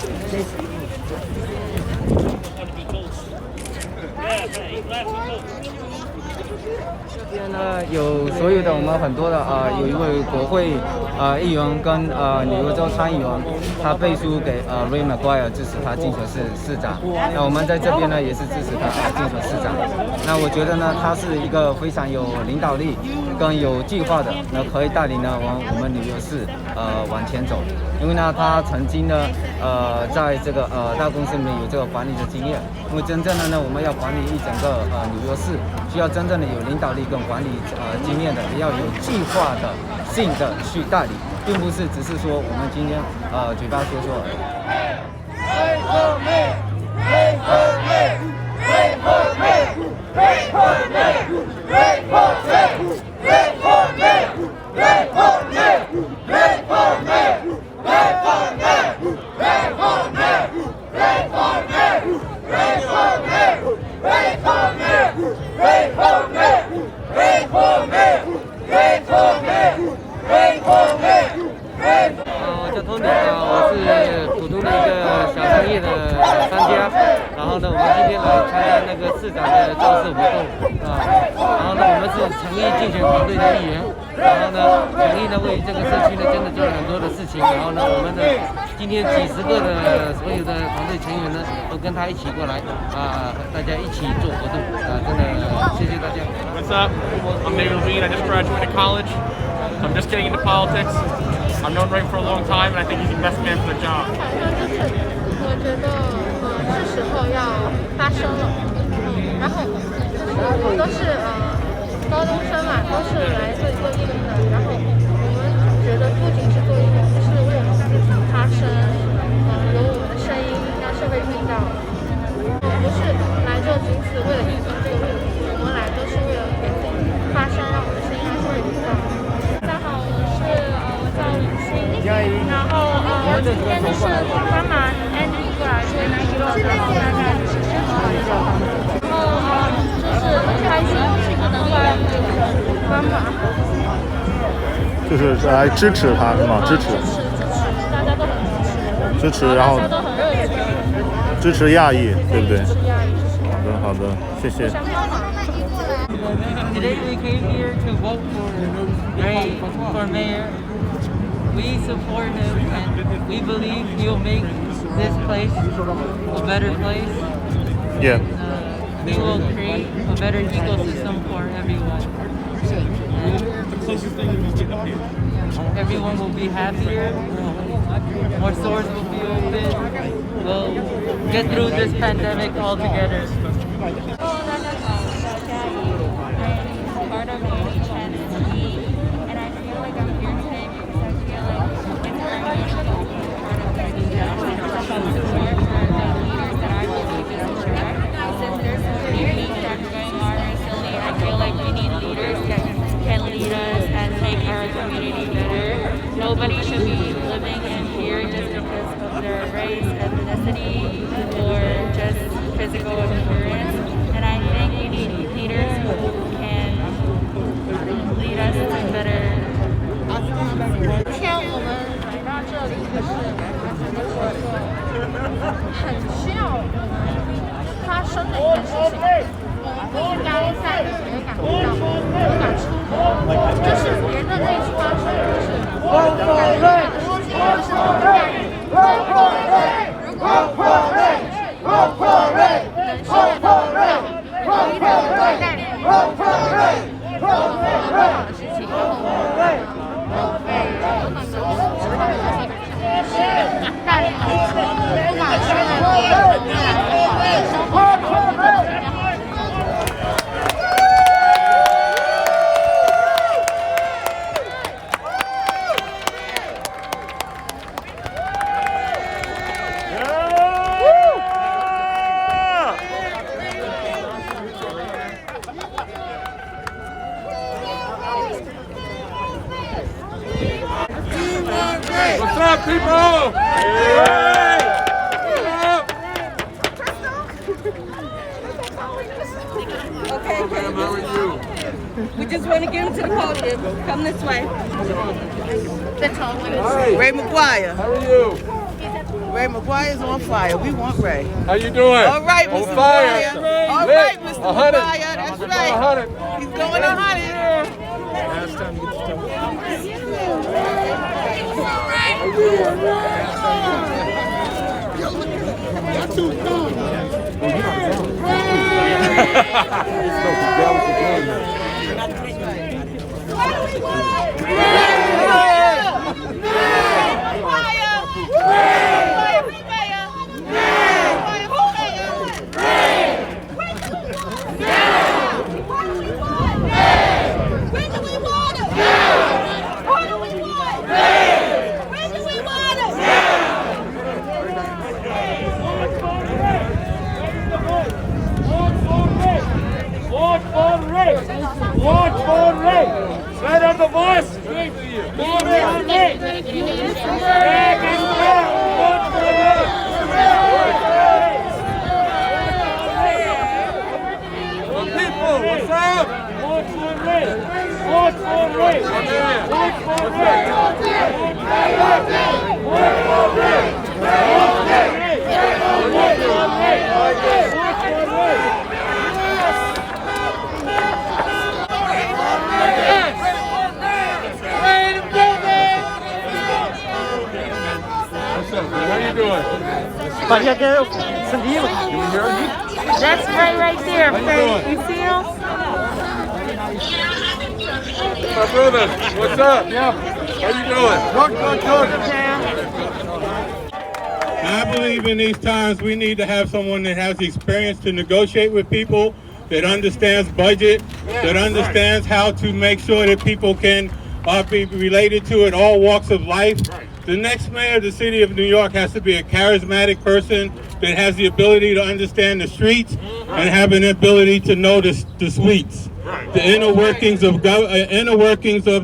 这边呢有所有的我们很多的有一位国会议员跟纽约州参议员，他背书给McGuire 支持他竞选市长。那我们在这边呢也是支持他竞选市长。那我觉得呢他是一个非常有领导力跟有计划的，那可以带领呢我们纽约市往前走。因为呢他曾经呢在这个大公司里面有这个管理的经验。因为真正的呢我们要管理一整个纽约市，需要真正的有领导力跟管理经验的，也要有计划的性的去带领，并不是只是说我们今天嘴巴说说而已。我叫托尼我是普通的一个小商业的商家。然后呢，我们今天来参加那个市长的造势活动然后呢，我们是诚意竞选团队的一员。然后呢，诚意呢为这个社区呢真的做了很多的事情。然后呢，我们的今天几十个的所有的团队成员呢都跟他一起过来大家一起做活动真的谢谢大家。What's up? I'm Nate Levine. I just graduated college. I'm just getting into politics. I've known Ray for a long time, and I think he's the best man for the job. 我觉得是时候要发声了。然后我都是高中生嘛，都是来做义工的。然后我们觉得不仅是做义工，是为了自己发声，有我们的声音让社会听到。不是来这仅此为了义工这个目的，我们来都是为了给自己发声，让我们的声音让社会听到。大家好，我叫李欣，然后我今天就是帮忙 Andy 过来为那个大概就是宣传一下，然后就是很开心能过来帮忙，就是来支持他是吗？支持，大家都很支持，然后大家都很热情，支持亚裔，对不对？支持亚裔。好的，谢谢。Today we came here to vote for Ray for mayor. We support him and we believe he'll make this place a better place. Yeah. We will create a better ecosystem for everyone. Everyone will be happier. More stores will be open. We'll get through this pandemic all together. Part of HNC, and I feel like I'm here today because I feel like it's very meaningful to be part of this discussion, support for the leaders that I believe is correct. Since there's so many things that are going on recently, I feel like we need leaders that can lead us and make our community better. Nobody should be living in fear just because of their race, ethnicity, or just physical appearance. And I think we need leaders who can lead us to better. 今天我们来到这里，可是我觉得很需要发生的一件事情。不应该在别感觉到不敢出口，就是别的那一发生，就是感觉到的事情，就是我们亚裔。如果能是一个对待你做很多不好的事情，然后被有很多时候是带领不管是生活。What's up, people? Hey! Okay, Ma'am, how are you? we just want to get him to the podium. Come this way. Hi. Ray McGuire. How are you? Ray McGuire's on fire. We want Ray. How you doing? All right, On Mr. fire. McGuire. All Lit. right, Mr. 100. McGuire. That's right. 100. He's going 100. Last time you get Vote for Ray. Spread out the voice. Vote for Ray. Vote for Ray. People, what's up? Vote for Ray. Vote for Ray. Vote for Ray. Vote for Ray. How you doing? That's Ray right there, How you Faye. doing? You see him? My brother, what's up? Yeah. How you doing? Good. I believe in these times we need to have someone that has the experience to negotiate with people, that understands budget, that understands how to make sure that people can be related to in all walks of life. The next mayor of the city of New York has to be a charismatic person that has the ability to understand the streets and have an ability to know the sweets, the inner workings of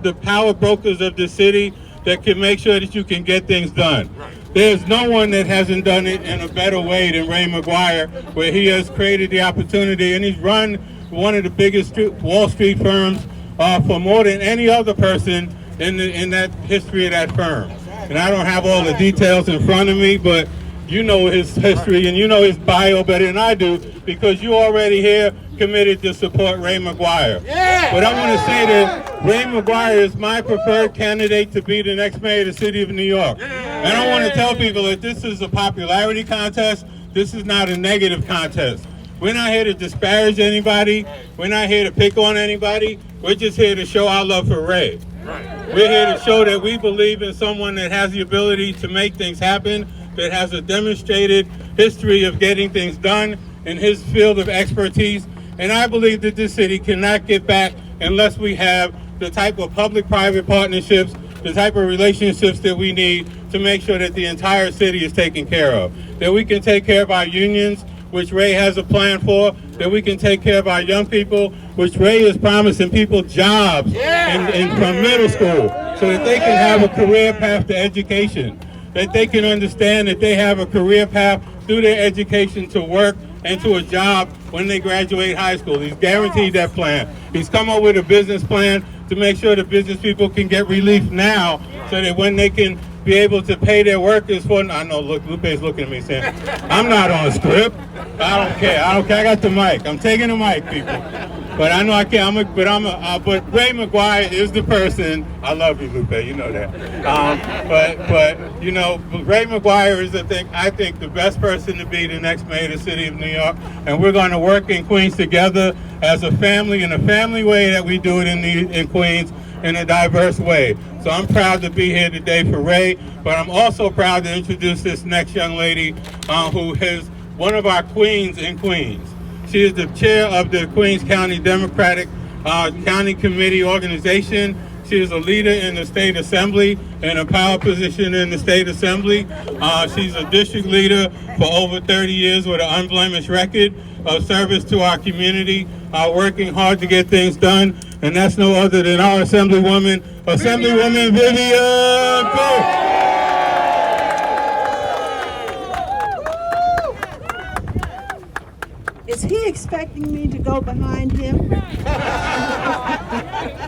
the power brokers of the city that can make sure that you can get things done. There's no one that hasn't done it in a better way than Ray McGuire, where he has created the opportunity, and he's run one of the biggest Wall Street firms for more than any other person in that history of that firm. And I don't have all the details in front of me, but you know his history and you know his bio better than I do, because you already here committed to support Ray McGuire. Yeah. But I want to say that Ray McGuire is my preferred candidate to be the next mayor of the city of New York. Yeah. And I want to tell people that this is a popularity contest. This is not a negative contest. We're not here to disparage anybody. We're not here to pick on anybody. We're just here to show our love for Ray. We're here to show that we believe in someone that has the ability to make things happen, that has a demonstrated history of getting things done in his field of expertise. And I believe that this city cannot get back unless we have the type of public-private partnerships, the type of relationships that we need to make sure that the entire city is taken care of. That we can take care of our unions, which Ray has a plan for, that we can take care of our young people, which Ray is promising people jobs from middle school, so that they can have a career path to education, that they can understand that they have a career path through their education to work and to a job when they graduate high school. He's guaranteed that plan. He's come up with a business plan to make sure that business people can get relief now, so that when they can be able to pay their workers for, I know, look, Lupe's looking at me saying, I'm not on script. I don't care. I got the mic. I'm taking the mic, people. But I know I can't. But Ray McGuire is the person. I love you, Lupe. You know that. But you know, Ray McGuire is I think the best person to be the next mayor of the city of New York. And we're going to work in Queens together as a family, in a family way that we do it in Queens, in a diverse way. So I'm proud to be here today for Ray, but I'm also proud to introduce this next young lady who is one of our queens in Queens. She is the chair of the Queens County Democratic County Committee organization. She is a leader in the state assembly, in a power position in the state assembly. She's a district leader for over 30 years with an unblemished record of service to our community, working hard to get things done. And that's no other than our Assemblywoman Vivian. Go! Is he expecting me to go behind him?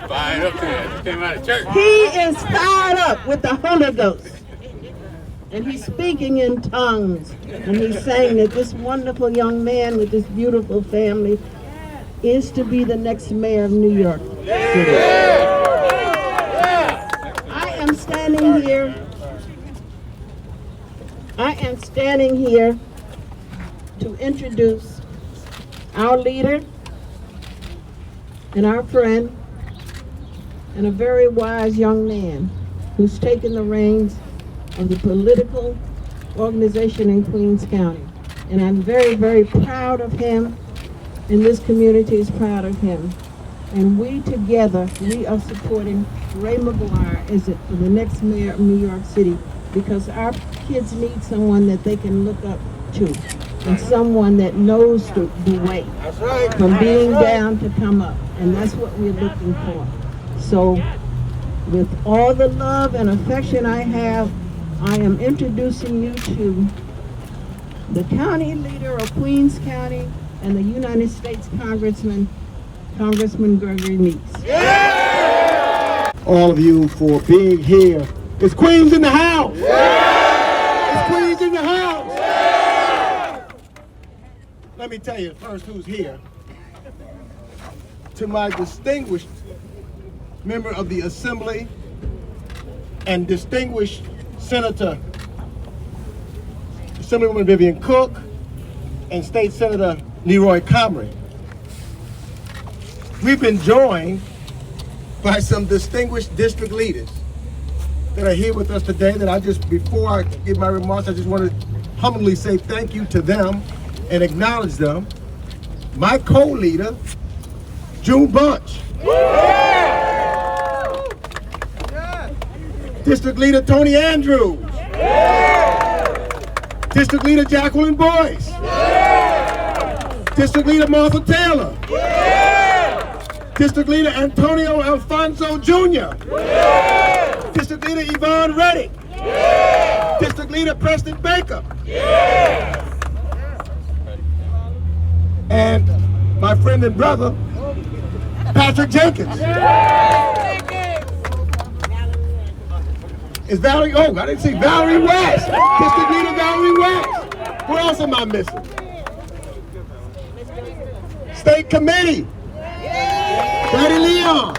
Fired up there. Came out of church. He is fired up with the Holy Ghost. And he's speaking in tongues. And he's saying that this wonderful young man with this beautiful family is to be the next mayor of New York City. I am standing here to introduce our leader and our friend and a very wise young man who's taken the reins of the political organization in Queens County. And I'm very, very proud of him, and this community is proud of him. And we together, we are supporting Ray McGuire as the next mayor of New York City, because our kids need someone that they can look up to, and someone that knows the way from being down to come up. And that's what we're looking for. So with all the love and affection I have, I am introducing you to the county leader of Queens County and the United States Congressman Gregory Meeks. Yeah! All of you for being here. Is Queens in the house? Yeah! Is Queens in the house? Yeah! Let me tell you first who's here. To my distinguished member of the Assembly and distinguished Senator, Assemblywoman Vivian Cook, and State Senator Leroy Comrie. We've been joined by some distinguished district leaders that are here with us today that before I give my remarks, I just want to humbly say thank you to them and acknowledge them. My co-leader, June Bunch. Yeah! District Leader Tony Andrews. Yeah! District Leader Jacqueline Boyce. Yeah! District Leader Martha Taylor. Yeah! District Leader Antonio Alfonso Jr. Yeah! District Leader Yvonne Reddick. Yeah! District Leader Preston Baker. Yeah! And my friend and brother, Patrick Jenkins. Yeah! Is Valerie, oh, I didn't see Valerie West. District Leader Valerie West. Who else am I missing? State Committee. Daddy Leon.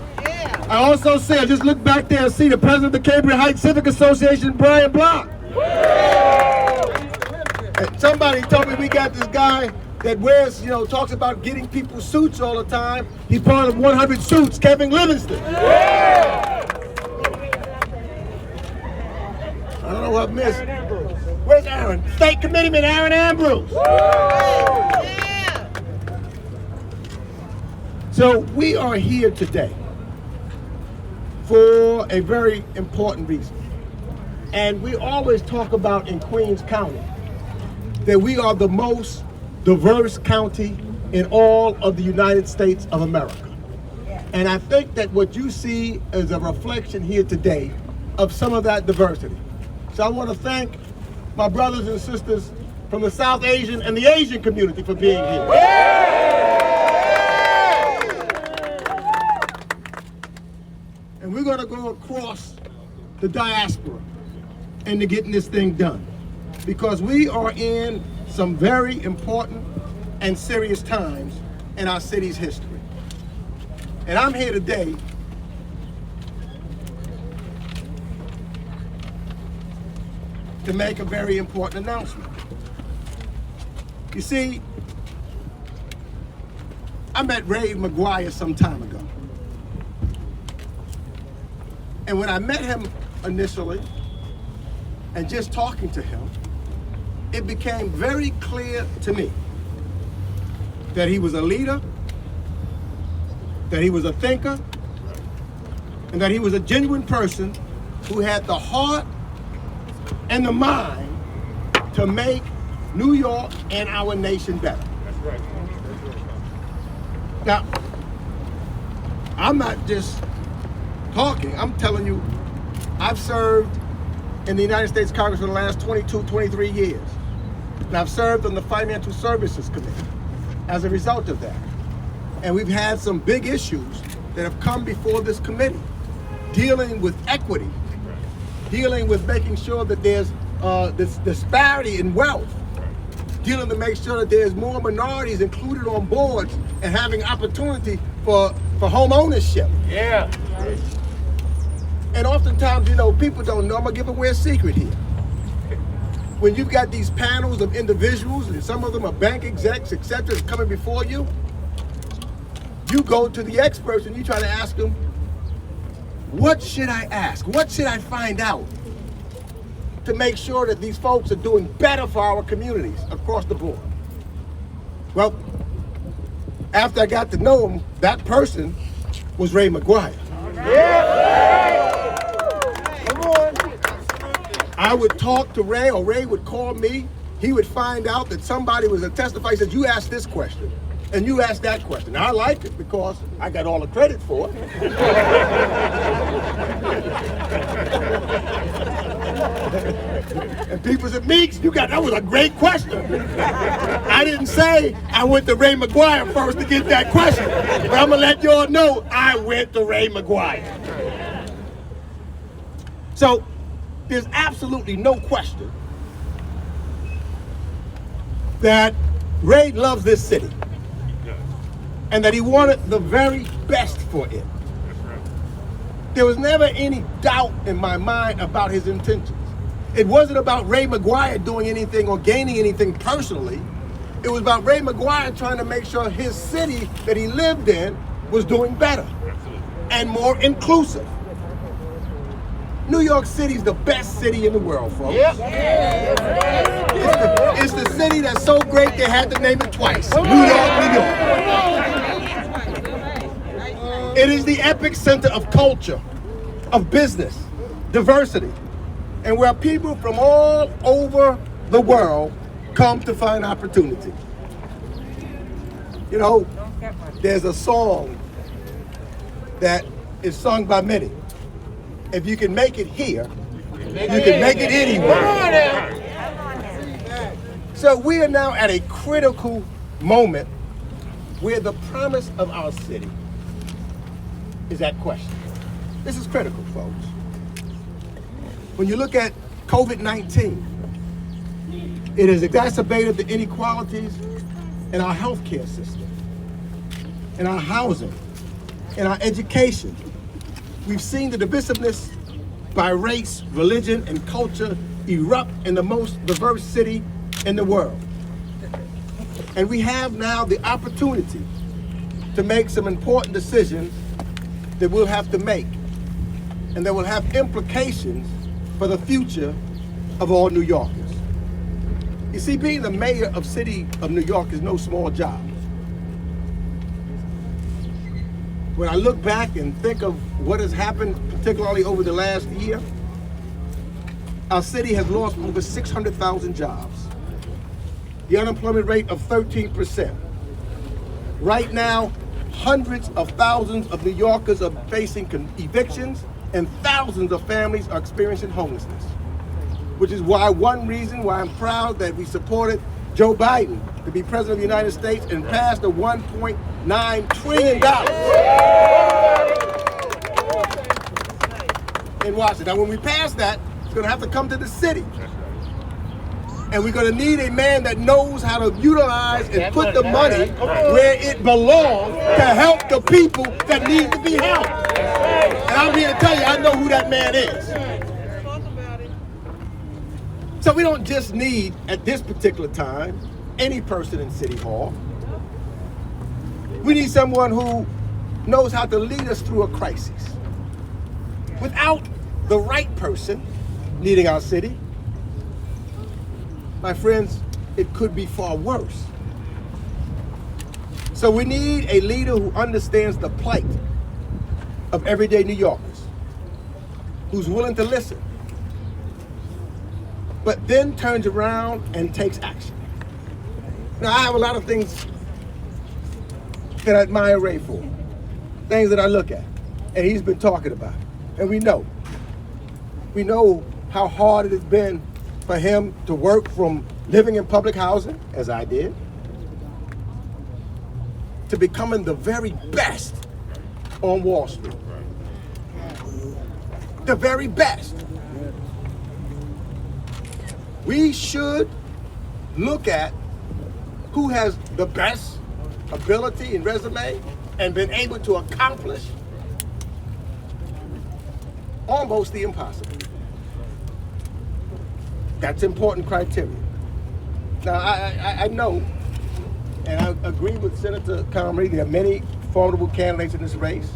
I also see, I just look back there and see the president of the Cambria Heights Civic Association, Brian Block. And somebody told me we got this guy that wears, talks about getting people suits all the time. He's part of 100 Suits, Kevin Livingston. I don't know what I missed. Where's Aaron? State Committeeman Aaron Ambrose. So we are here today for a very important reason. And we always talk about in Queens County that we are the most diverse county in all of the United States of America. And I think that what you see is a reflection here today of some of that diversity. So I want to thank my brothers and sisters from the South Asian and the Asian community for being here. And we're going to go across the diaspora into getting this thing done, because we are in some very important and serious times in our city's history. And I'm here today to make a very important announcement. You see, I met Ray McGuire some time ago. And when I met him initially, and just talking to him, it became very clear to me that he was a leader, that he was a thinker, and that he was a genuine person who had the heart and the mind to make New York and our nation better. That's right. Now, I'm not just talking, I'm telling you, I've served in the United States Congress for the last 22, 23 years. And I've served on the Financial Services Committee as a result of that. And we've had some big issues that have come before this committee, dealing with equity, dealing with making sure that there's this disparity in wealth, dealing to make sure that there's more minorities included on boards and having opportunity for home ownership. Yeah. And oftentimes, you know, people don't know. I'm gonna give away a secret here. When you've got these panels of individuals, and some of them are bank execs, etc., coming before you, you go to the experts and you try to ask them, what should I ask? What should I find out to make sure that these folks are doing better for our communities across the board? Well, after I got to know him, that person was Ray McGuire. I would talk to Ray, or Ray would call me. He would find out that somebody was a testifier. He said, you asked this question, and you asked that question. Now, I liked it because I got all the credit for it. And people said, Meeks, that was a great question. I didn't say I went to Ray McGuire first to get that question, but I'm gonna let y'all know I went to Ray McGuire. So, there's absolutely no question that Ray loves this city and that he wanted the very best for it. There was never any doubt in my mind about his intentions. It wasn't about Ray McGuire doing anything or gaining anything personally. It was about Ray McGuire trying to make sure his city that he lived in was doing better and more inclusive. New York City's the best city in the world, folks. Yep. It's the city that's so great they had to name it twice. New York, New York. It is the epic center of culture, of business, diversity, and where people from all over the world come to find opportunity. You know, there's a song that is sung by many. If you can make it here, you can make it anywhere. So we are now at a critical moment where the promise of our city is at question. This is critical, folks. When you look at COVID-19, it has exacerbated the inequalities in our healthcare system, in our housing, in our education. We've seen the divisiveness by race, religion, and culture erupt in the most diverse city in the world. And we have now the opportunity to make some important decisions that we'll have to make, and that will have implications for the future of all New Yorkers. You see, being the mayor of City of New York is no small job. When I look back and think of what has happened, particularly over the last year, our city has lost over 600,000 jobs. The unemployment rate of 13%. Right now, hundreds of thousands of New Yorkers are facing evictions, and thousands of families are experiencing homelessness. Which is one reason why I'm proud that we supported Joe Biden to be president of the United States and passed the $1.9 trillion in Washington. Now, when we pass that, it's going to have to come to the city. And we're going to need a man that knows how to utilize and put the money where it belongs to help the people that need to be helped. And I'm here to tell you, I know who that man is. So we don't just need, at this particular time, any person in City Hall. We need someone who knows how to lead us through a crisis. Without the right person leading our city, my friends, it could be far worse. So we need a leader who understands the plight of everyday New Yorkers, who's willing to listen, but then turns around and takes action. Now, I have a lot of things that I admire Ray for, things that I look at, and he's been talking about, and we know how hard it has been for him to work from living in public housing, as I did, to becoming the very best on Wall Street. The very best. We should look at who has the best ability and resume and been able to accomplish almost the impossible. That's important criteria. Now, I know, and I agree with Senator Comrie, there are many formidable candidates in this race.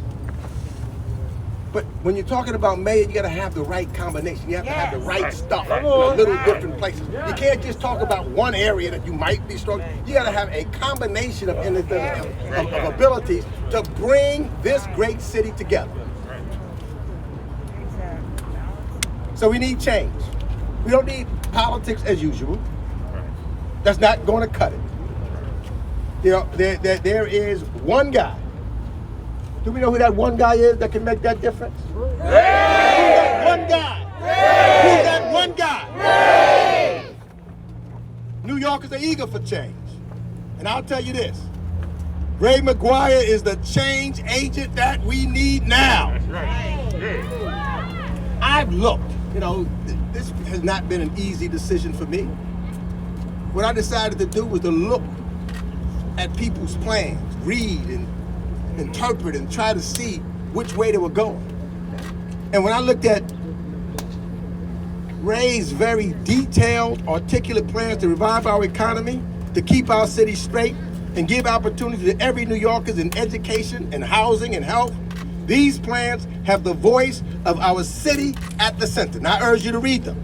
But when you're talking about mayor, you got to have the right combination. You have to have the right stuff in little different places. You can't just talk about one area that you might be strong. You got to have a combination of abilities to bring this great city together. So we need change. We don't need politics as usual. That's not going to cut it. There is one guy. Do we know who that one guy is that can make that difference? Who's that one guy? Who's that one guy? New Yorkers are eager for change. And I'll tell you this. Ray McGuire is the change agent that we need now. That's right. I've looked. This has not been an easy decision for me. What I decided to do was to look at people's plans, read and interpret and try to see which way they were going. And when I looked at Ray's very detailed, articulate plans to revive our economy, to keep our city straight, and give opportunity to every New Yorker in education and housing and health, these plans have the voice of our city at the center. And I urge you to read them.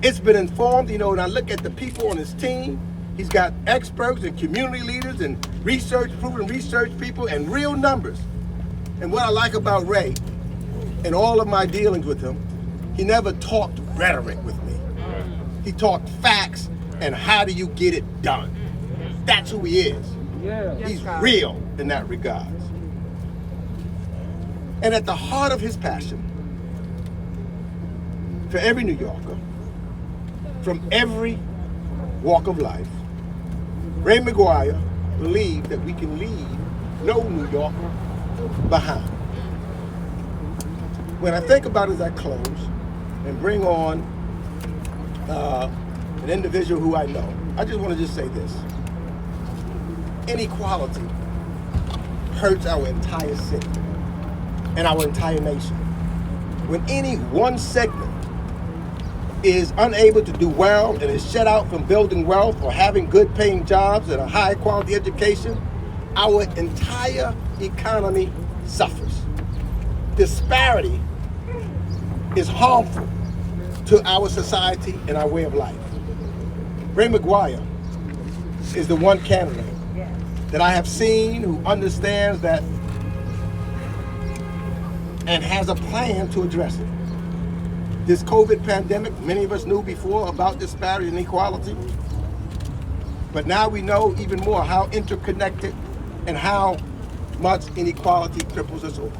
It's been informed, when I look at the people on his team, he's got experts and community leaders and proven research people and real numbers. And what I like about Ray, in all of my dealings with him, he never talked rhetoric with me. He talked facts and how do you get it done. That's who he is. He's real in that regard. And at the heart of his passion for every New Yorker, from every walk of life, Ray McGuire believed that we can leave no New Yorker behind. When I think about it as I close and bring on an individual who I know, I just want to say this. Inequality hurts our entire city and our entire nation. When any one segment is unable to do well and is shut out from building wealth or having good paying jobs and a high quality education, our entire economy suffers. Disparity is harmful to our society and our way of life. Ray McGuire is the one candidate that I have seen who understands that and has a plan to address it. This COVID pandemic, many of us knew before about disparity and inequality, but now we know even more how interconnected and how much inequality cripples us all.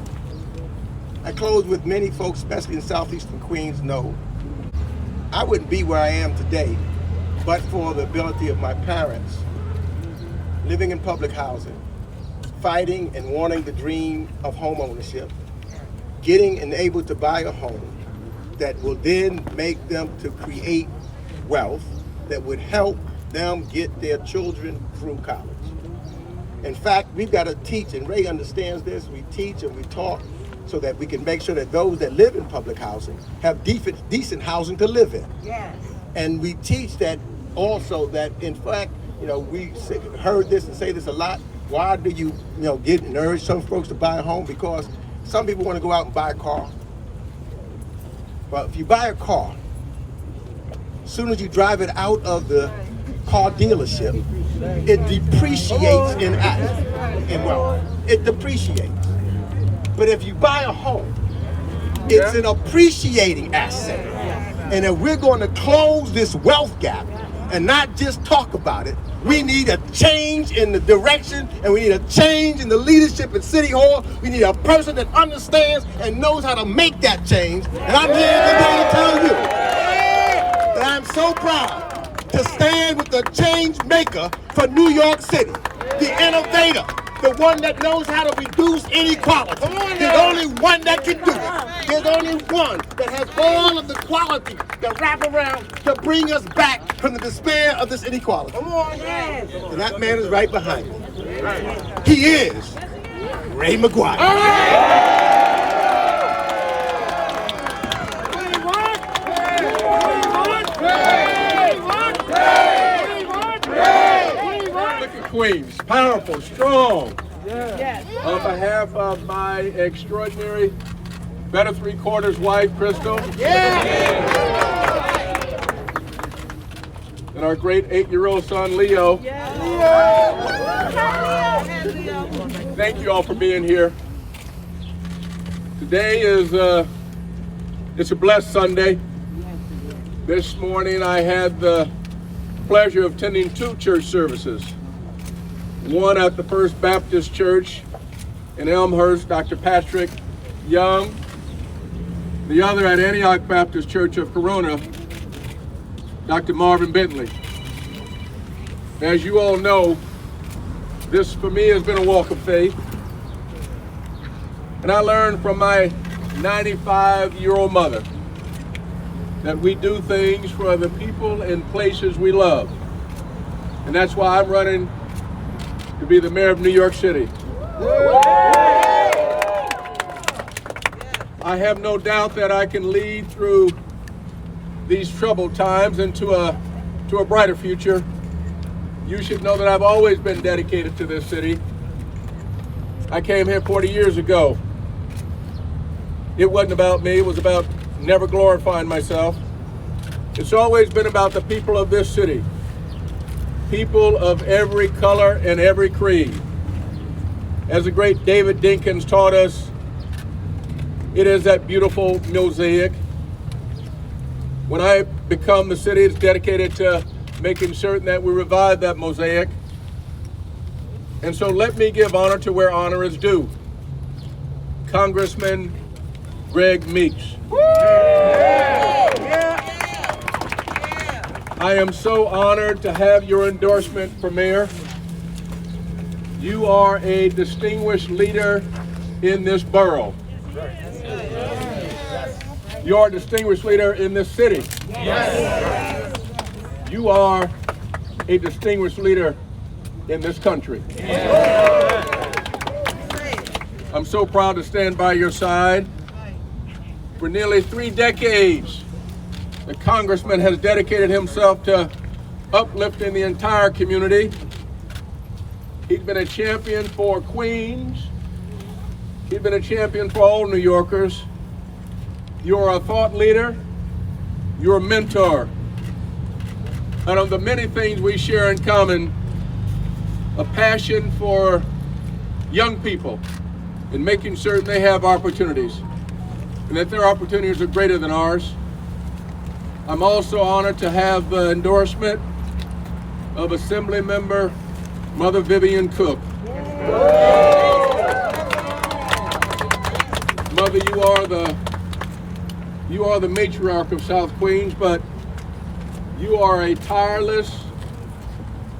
I close with many folks, especially in southeastern Queens, know I wouldn't be where I am today but for the ability of my parents living in public housing, fighting and wanting the dream of home ownership, getting and able to buy a home that will then make them to create wealth that would help them get their children through college. In fact, we've got to teach, and Ray understands this, we teach and we talk so that we can make sure that those that live in public housing have decent housing to live in. Yes. And we teach that also that, in fact, we heard this and say this a lot. Why do you, get and urge some folks to buy a home? Because some people want to go out and buy a car. But if you buy a car, as soon as you drive it out of the car dealership, it depreciates in wealth. It depreciates. But if you buy a home, it's an appreciating asset. And if we're going to close this wealth gap and not just talk about it, we need a change in the direction, and we need a change in the leadership at City Hall. We need a person that understands and knows how to make that change. And I'm here today to tell you that I'm so proud to stand with the change maker for New York City, the innovator, the one that knows how to reduce inequality. There's only one that can do it. There's only one that has all of the qualities that wrap around to bring us back from the despair of this inequality. And that man is right behind me. He is Ray McGuire. Queens, powerful, strong. On behalf of my extraordinary better three-quarters wife, Crystal, and our great 8-year-old son, Leo. Thank you all for being here. Today is it's a blessed Sunday. This morning I had the pleasure of attending 2 church services. One at the First Baptist Church in Elmhurst, Dr. Patrick Young. The other at Antioch Baptist Church of Corona, Dr. Marvin Bentley. As you all know, this for me has been a walk of faith. And I learned from my 95-year-old mother that we do things for the people and places we love. And that's why I'm running to be the mayor of New York City. I have no doubt that I can lead through these troubled times into a brighter future. You should know that I've always been dedicated to this city. I came here 40 years ago. It wasn't about me, it was about never glorifying myself. It's always been about the people of this city. People of every color and every creed. As the great David Dinkins taught us, it is that beautiful mosaic. When I become the city, it's dedicated to making certain that we revive that mosaic. And so let me give honor to where honor is due. Congressman Greg Meeks. I am so honored to have your endorsement for mayor. You are a distinguished leader in this borough. You are a distinguished leader in this city. You are a distinguished leader in this country. I'm so proud to stand by your side. For nearly 3 decades, the congressman has dedicated himself to uplifting the entire community. He's been a champion for Queens. He's been a champion for all New Yorkers. You're a thought leader. You're a mentor. And of the many things we share in common, a passion for young people and making certain they have opportunities and that their opportunities are greater than ours. I'm also honored to have the endorsement of Assembly Member Mother Vivian Cook. Mother, you are the matriarch of South Queens, but you are a tireless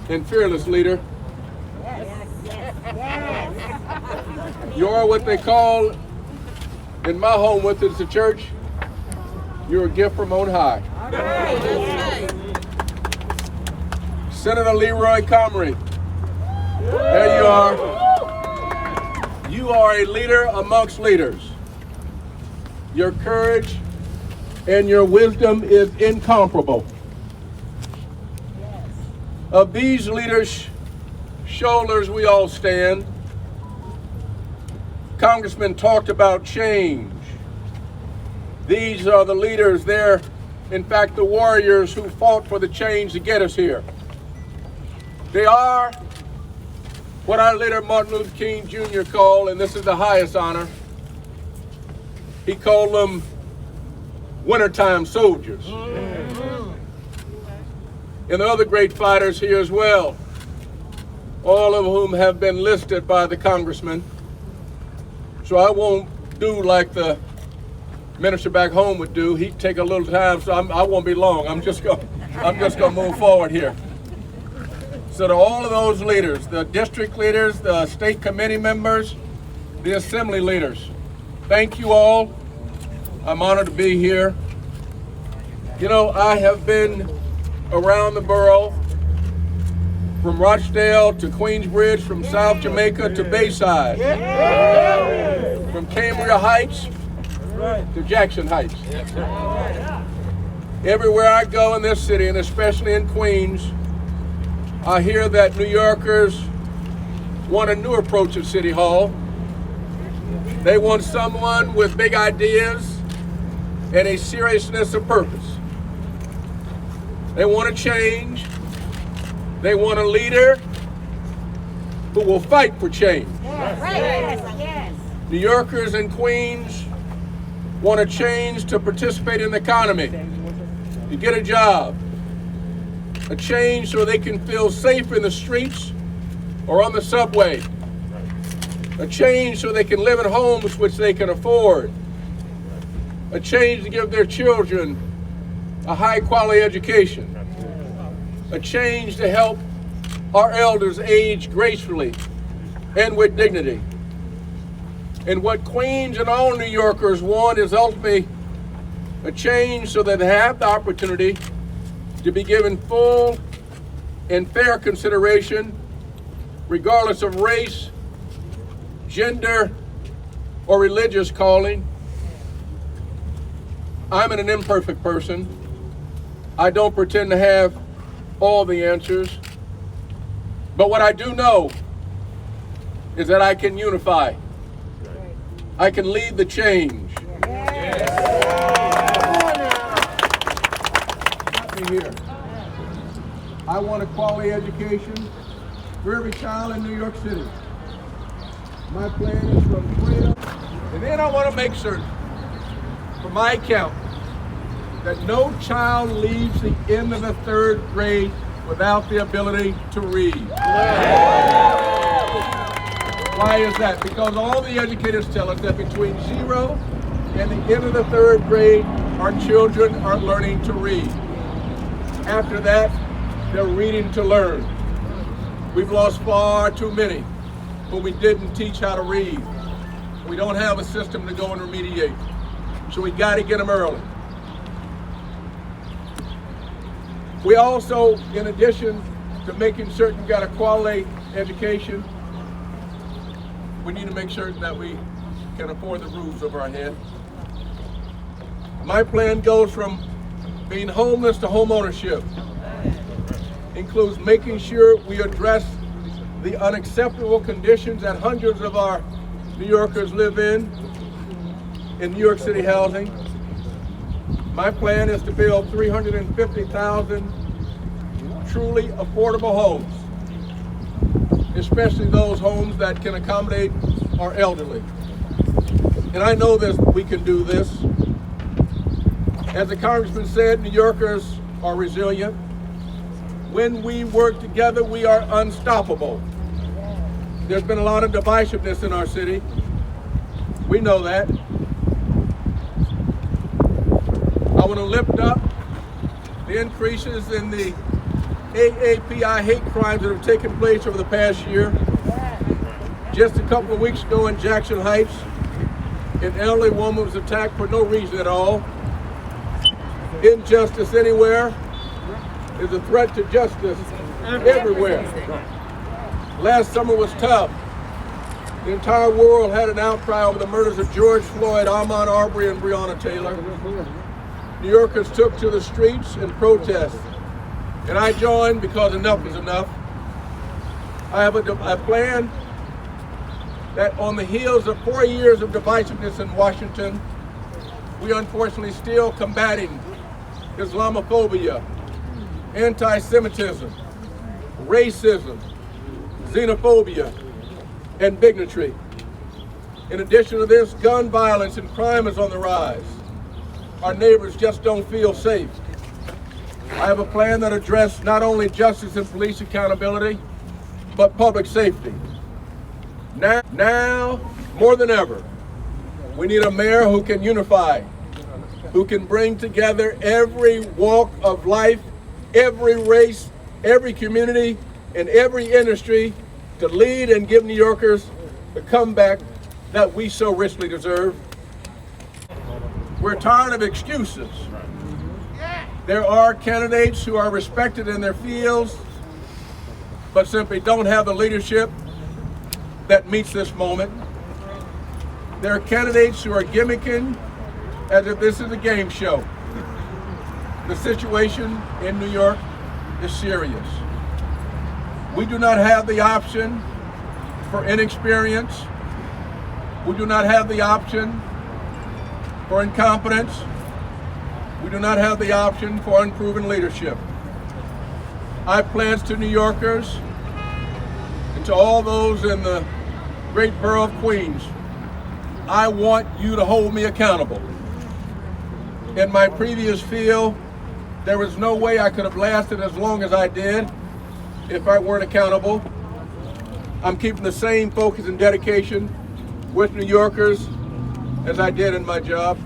and fearless leader. You are what they call in my home, with it's the church, you're a gift from on high. Senator Leroy Comrie, there you are. You are a leader amongst leaders. Your courage and your wisdom is incomparable. Of these leaders' shoulders we all stand. Congressman talked about change. These are the leaders. They're, in fact, the warriors who fought for the change to get us here. They are what our leader Martin Luther King Jr. called, and this is the highest honor, he called them wintertime soldiers. And the other great fighters here as well, all of whom have been listed by the congressman. So I won't do like the minister back home would do. He'd take a little time, so I won't be long. I'm just gonna move forward here. So to all of those leaders, the district leaders, the state committee members, the assembly leaders, thank you all. I'm honored to be here. You know, I have been around the borough, from Rochdale to Queensbridge, from South Jamaica to Bayside, from Cambria Heights to Jackson Heights. Everywhere I go in this city, and especially in Queens, I hear that New Yorkers want a new approach at City Hall. They want someone with big ideas and a seriousness of purpose. They want to change. They want a leader who will fight for change. Yes. New Yorkers in Queens want to change to participate in the economy, to get a job, a change so they can feel safe in the streets or on the subway, a change so they can live in homes which they can afford, a change to give their children a high quality education, a change to help our elders age gracefully and with dignity. And what Queens and all New Yorkers want is ultimately a change so that they have the opportunity to be given full and fair consideration, regardless of race, gender, or religious calling. I'm an imperfect person. I don't pretend to have all the answers. But what I do know is that I can unify. I can lead the change. Here. I want a quality education for every child in New York City. My plan is from freedom. And then I want to make certain, for my count, that no child leaves the end of the 3rd grade without the ability to read. Why is that? Because all the educators tell us that between 0 and the end of the 3rd grade, our children are learning to read. After that, they're reading to learn. We've lost far too many whom we didn't teach how to read. We don't have a system to go and remediate. So we got to get them early. We also, in addition to making certain we got a quality education, we need to make sure that we can afford the roofs over our head. My plan goes from being homeless to home ownership. Includes making sure we address the unacceptable conditions that hundreds of our New Yorkers live in New York City housing. My plan is to build 350,000 truly affordable homes, especially those homes that can accommodate our elderly. And I know that we can do this. As the Congressman said, New Yorkers are resilient. When we work together, we are unstoppable. There's been a lot of divisiveness in our city. We know that. I want to lift up the increases in the AAPI hate crimes that have taken place over the past year. Just a couple of weeks ago in Jackson Heights, an elderly woman was attacked for no reason at all. Injustice anywhere is a threat to justice everywhere. Last summer was tough. The entire world had an outcry over the murders of George Floyd, Ahmaud Arbery, and Breonna Taylor. New Yorkers took to the streets in protest, and I joined because enough is enough. I have a plan that on the heels of 4 years of divisiveness in Washington, we unfortunately still combating Islamophobia, anti-Semitism, racism, xenophobia, and bigotry. In addition to this, gun violence and crime is on the rise. Our neighbors just don't feel safe. I have a plan that addresses not only justice and police accountability, but public safety. Now, more than ever, we need a mayor who can unify, who can bring together every walk of life, every race, every community, in every industry to lead and give New Yorkers the comeback that we so richly deserve. We're tired of excuses. There are candidates who are respected in their fields, but simply don't have the leadership that meets this moment. There are candidates who are gimmicking as if this is a game show. The situation in New York is serious. We do not have the option for inexperience. We do not have the option for incompetence. We do not have the option for unproven leadership. I pledge to New Yorkers and to all those in the great borough of Queens, I want you to hold me accountable. In my previous field, there was no way I could have lasted as long as I did if I weren't accountable. I'm keeping the same focus and dedication with New Yorkers as I did in my job.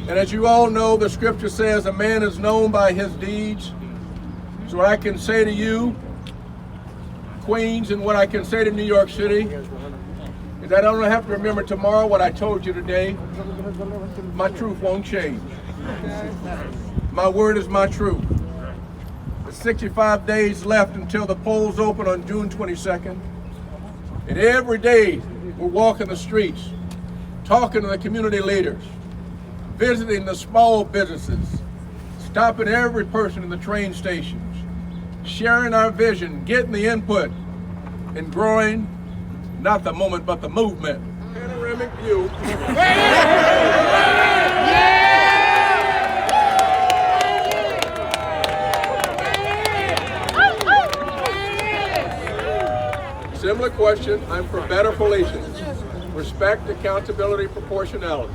And as you all know, the scripture says a man is known by his deeds. So what I can say to you, Queens, and what I can say to New York City is I don't have to remember tomorrow what I told you today. My truth won't change. My word is my truth. There's 65 days left until the polls open on June 22nd. And every day we're walking the streets, talking to the community leaders, visiting the small businesses, stopping every person in the train stations, sharing our vision, getting the input, and growing, not the moment, but the movement. Panoramic view. Similar question, I'm for better policing. Respect, accountability, proportionality.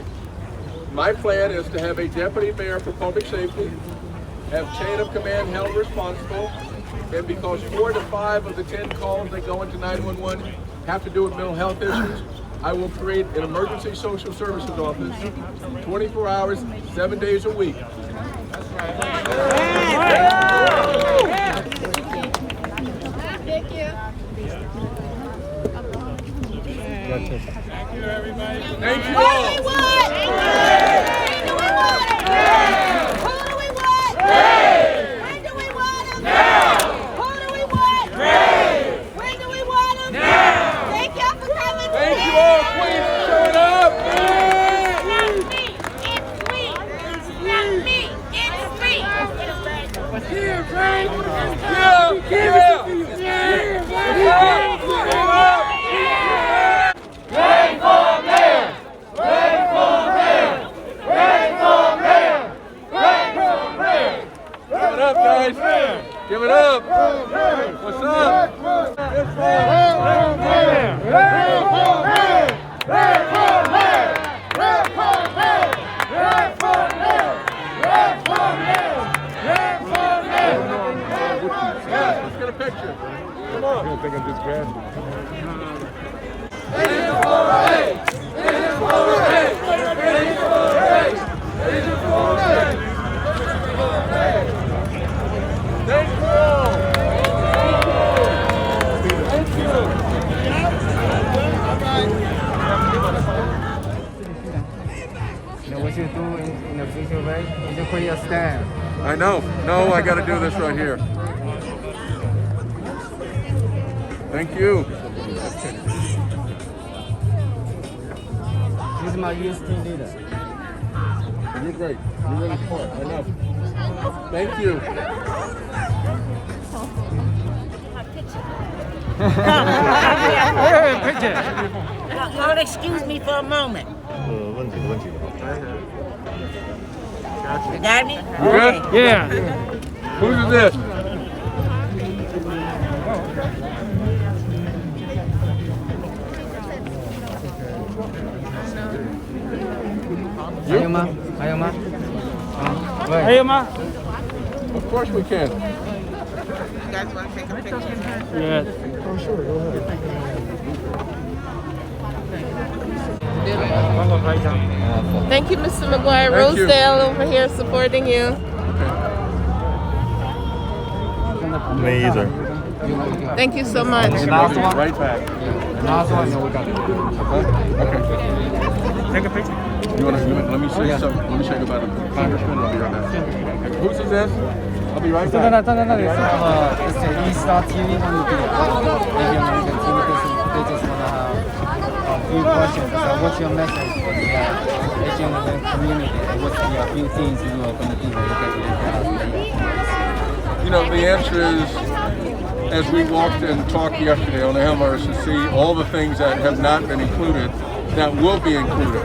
My plan is to have a deputy mayor for public safety, have chain of command held responsible, and because 4 to 5 of the 10 calls that go into 911 have to do with mental health issues, I will create an emergency social services office, 24 hours, 7 days a week. Thank you. Thank you, everybody. Thank you What all. do we want? When do we want it? Who do we want? When do we want them? Now. Who do we want? When do we want them? Now. Thank y'all for coming today. Thank you all, Queens, for showing up. Not me, it's me. Yeah, yeah. Ready for mayor! Ready for mayor! Ready for mayor! Ready for mayor! Give it up, guys. Give it up. What's up? Ready for mayor! Ready for mayor! Ready for mayor! Ready for mayor! Ready for mayor! Ready for mayor! Ready for mayor! Yeah, let's get a picture. Come on. I think I'm just grabbing. Ready for race! Ready for race! Ready for race! Ready for race! Thank you all. Thank you. You know what you do in the official way? You just put your stand. I know. No, I got to do this right here. Thank you. This is my youth team leader. You're great. You're really smart. I know. Thank you. Y'all excuse me for a moment. You got me? You good? Yeah. Whose is this? Ayo ma, ayo ma. Hey, Ma. Of course we can. You guys want to take a picture? Yeah. Oh, sure. Go ahead. Thank you, Mr. McGuire. Thank you. Rosedale over here supporting you. Me either. Thank you so much. The last one. Right back. The last one, we got it. Okay. Take a picture. Let me say something. Let me say about it. Congressman, I'll be right back. Whose is this? I'll be right back. 站在那里是Star TV 上面的，那边有一个 TV 就是 few questions. So what's your message for the Asian community? What's the few things you are going to do to You know, the answer is, as we walked and talked yesterday on the MRCC, all the things that have not been included that will be included.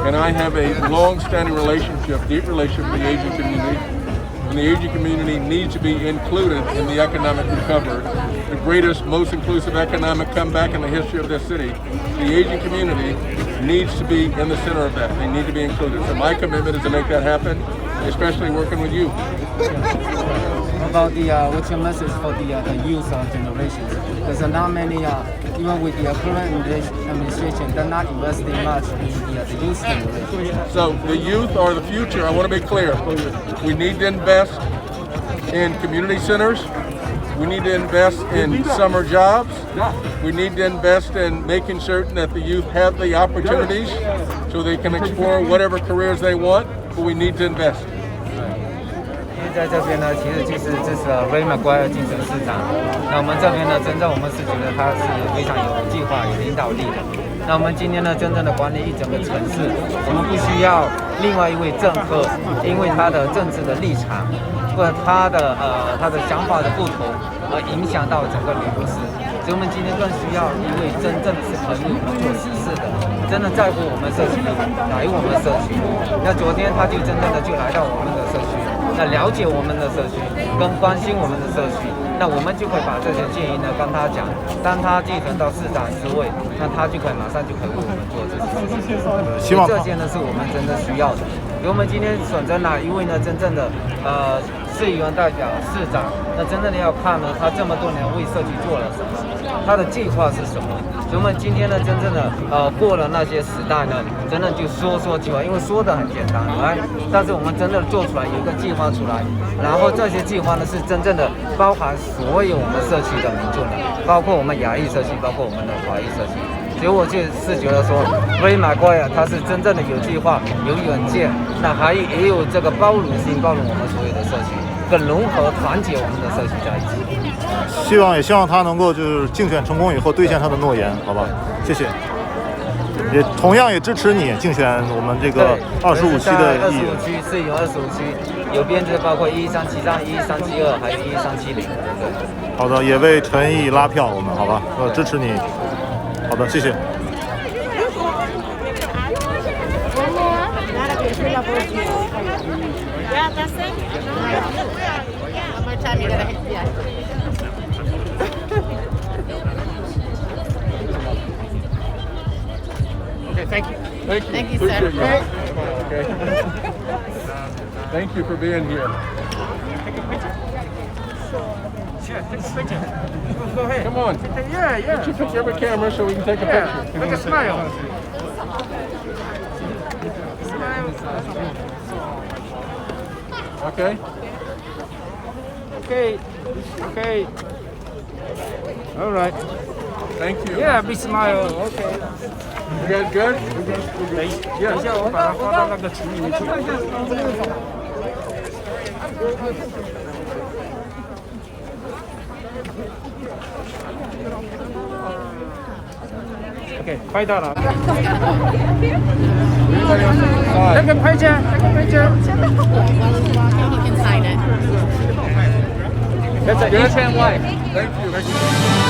And I have a long-standing relationship, deep relationship with the Asian community. And the Asian community needs to be included in the economic recovery. The greatest, most inclusive economic comeback in the history of this city. The Asian community needs to be in the center of that. They need to be included. So my commitment is to make that happen, especially working with you. About the what's your message for the youth generations? There's not many, even with the current administration, they're not investing much in the youth generation. So the youth are the future. I want to be clear. We need to invest in community centers. We need to invest in summer jobs. We need to invest in making certain that the youth have the opportunities so they can explore whatever careers they want, but we need to invest. 在这边呢，其实就是支持Ray McGuire 竞选市长。那我们这边呢，真正我们是觉得他是非常有计划、有领导力的。那我们今天呢，真正的管理一整个城市，我们不需要另外一位政客，因为他的政治的立场或者他的想法的不同，而影响到整个旅游市。所以我们今天更需要一位真正是很有做实事的，真的在乎我们社区，来我们社区。那昨天他就真正的就来到我们的社区。那了解我们的社区，更关心我们的社区，那我们就会把这些建议呢跟他讲。当他继承到市长职位，那他就可以马上就可以为我们做这些事情。希望这些呢是我们真的需要的。所以我们今天选择哪一位呢？真正的市议员代表、市长，那真正的要看呢，他这么多年为社区做了什么，他的计划是什么。所以我们今天呢，真正的过了那些时代呢，真的就说计划，因为说的很简单，但是我们真的做出来有一个计划出来，然后这些计划呢是真正的包含所有我们社区的民众的，包括我们亚裔社区，包括我们的华裔社区。所以我就是觉得说，Ray McGuire他是真正的有计划、有远见，那也有这个包容心，包容我们所有的社区，更融合、团结我们的社区在一起。也希望他能够就是竞选成功以后兑现他的诺言，好吧？谢谢。也同样也支持你竞选我们这个25区的议员。25区是有25区，有编制包括11373、11372，还有11370。好的，也为陈毅拉票，我们好吧？支持你。好的，谢谢。Okay, thank you. Thank you, sir. Okay. Thank you for being here. Sure, take a picture. Go ahead. Come on. Yeah. Get your picture with camera so we can take a picture. Make a smile. Okay. Okay. All right. Thank you. Yeah, big smile. Okay. You guys good? 等一下，我把它放到那个群里面去。OK， 拍到了。那个拍照。You can sign it. That's an Asian wife. Thank you.